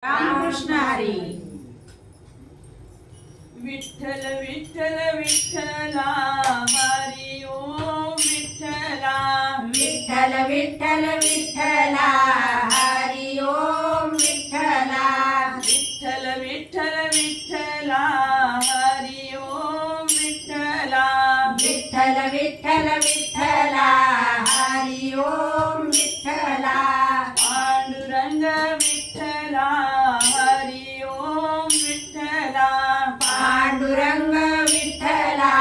रामकृष्ण हरी. विठ्ठल विठ्ठल विठ्ठला हरी ओम विठ्ठला. विठ्ठल विठ्ठल विठ्ठला हरी ओम विठ्ठला. विठ्ठल विठ्ठल विठ्ठला हरी ओम विठ्ठला. विठ्ठल विठ्ठल विठ्ठला हरी ओम विठ्ठला. पांडुरंग विठ्ठला हरी ओम विठ्ठला. पांडुरंग विठ्ठला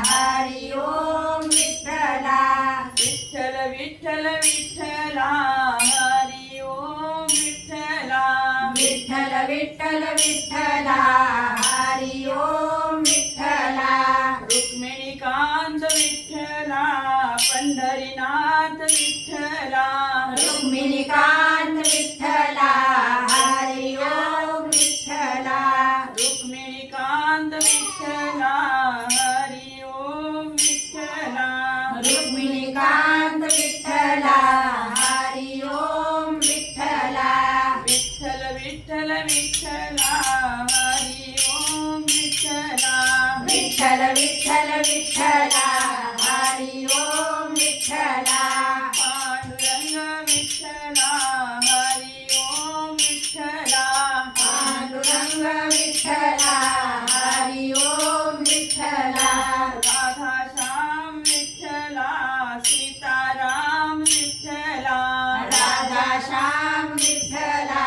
हरी ओम विठ्ठला. विठ्ठल विठ्ठल विठ्ठला हरी ओम विठ्ठला. विठ्ठल विठ्ठल विठ्ठला हरी ओम विठ्ठला. रुक्मिणीकांत विठ्ठला पंढरीनाथ विठ्ठला. रुक्मिणीकांत विठ्ठला हरी ओम विठ्ठला. रुक्मिणीकांत विठ्ठला हरी ओम विठ्ठला. रुक्मिणीकांत विठ्ठला हरी ओम विठ्ठला. विठ्ठल विठ्ठल विठ्ठला हरी ओम विठ्ठला. विठ्ठल विठ्ठल विठ्ठला हरी ओम विठ्ठला. पांडुरंग विठ्ठला हरी ओम विठ्ठला. पांडुरंग विठ्ठला हरी ओम विठ्ठला. राधाश्याम विठ्ठला सीताराम विठ्ठला. राधाश्याम विठ्ठला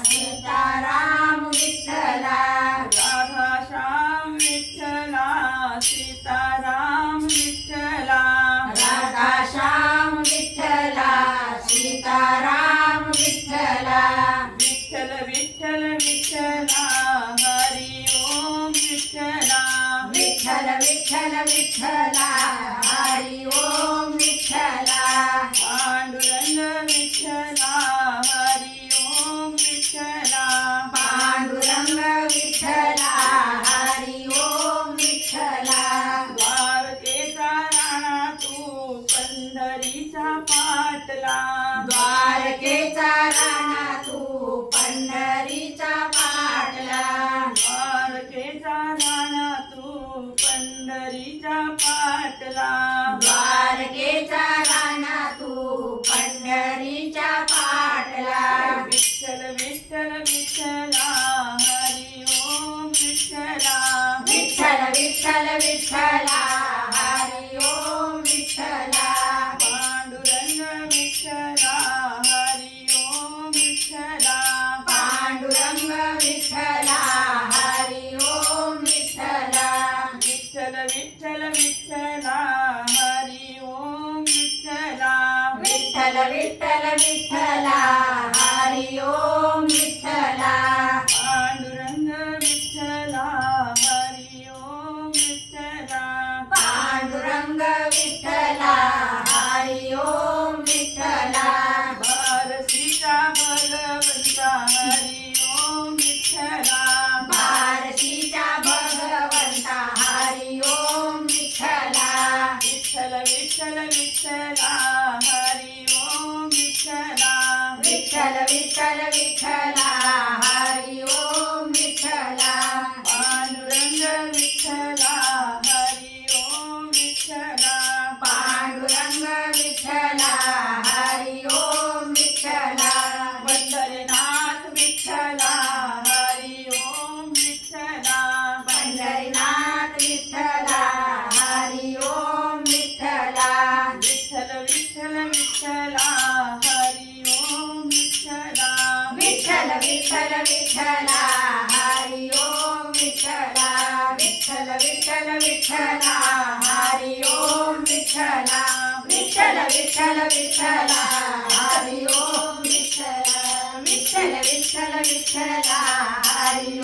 सीताराम विठ्ठला. राधाश्याम विठ्ठला सीताराम विठ्ठला. राधाश्याम विठ्ठला सीताराम विठ्ठला. विठ्ठल विठ्ठल विठ्ठला हरी ओम विठ्ठला. विठ्ठल विठ्ठल विठ्ठला हरी ओम विठ्ठला. पांडुरंग विठ्ठला हरी ओम विठ्ठला. पांडुरंग विठ्ठला हरी ओम विठ्ठला. द्वारकेचा राणा तू पंढरीचा पाटला. द्वारकेचा राणा तू पंढरीचा पाटला. द्वारकेचा राणा तू पंढरीचा पाटला. द्वारकेचा राणा तू पंढरीचा पाटला. विठ्ठल विठ्ठल विठ्ठला हरी ओम विठ्ठला. विठ्ठल विठ्ठल विठ्ठला हरी ओम विठ्ठला. पांडुरंग विठ्ठला हरी ओम विठ्ठला. पांडुरंग विठ्ठला हरी ओम विठ्ठला. विठ्ठल विठ्ठल विठ्ठला हरी ओम विठ्ठला. विठ्ठल विठ्ठल विठ्ठला हरी ओम विठ्ठला. पांडुरंग विठ्ठला हरी ओम विठ्ठला. पांडुरंग विठ्ठला हरी ओम विठ्ठला. बारशीचा भगवंता हरी ओम विठ्ठला. बारशीचा भगवंता हरी ओम विठ्ठला. विठ्ठल विठ्ठल विठ्ठला हरी ओम विठ्ठला. विठ्ठल विठ्ठल विठ्ठला हरी ओम विठ्ठला. पांडुरंग विठ्ठला हरी ओम विठ्ठला. पांडुरंग विठ्ठला हरी ओम विठ्ठला. पंढरीनाथ विठ्ठला हरी ओम विठ्ठला. पंढरीनाथ विठ्ठला हरी ओम विठ्ठला. विठ्ठल विठ्ठल विठ्ठला हरी ओम विठ्ठला. विठ्ठल विठ्ठल विठ्ठला हरी ओम विठ्ठला. विठ्ठल विठ्ठल विठ्ठला हरी ओम विठ्ठला. विठ्ठल विठ्ठल विठ्ठला हरी ओम विठ्ठला. विठ्ठल विठ्ठल विठ्ठला हरी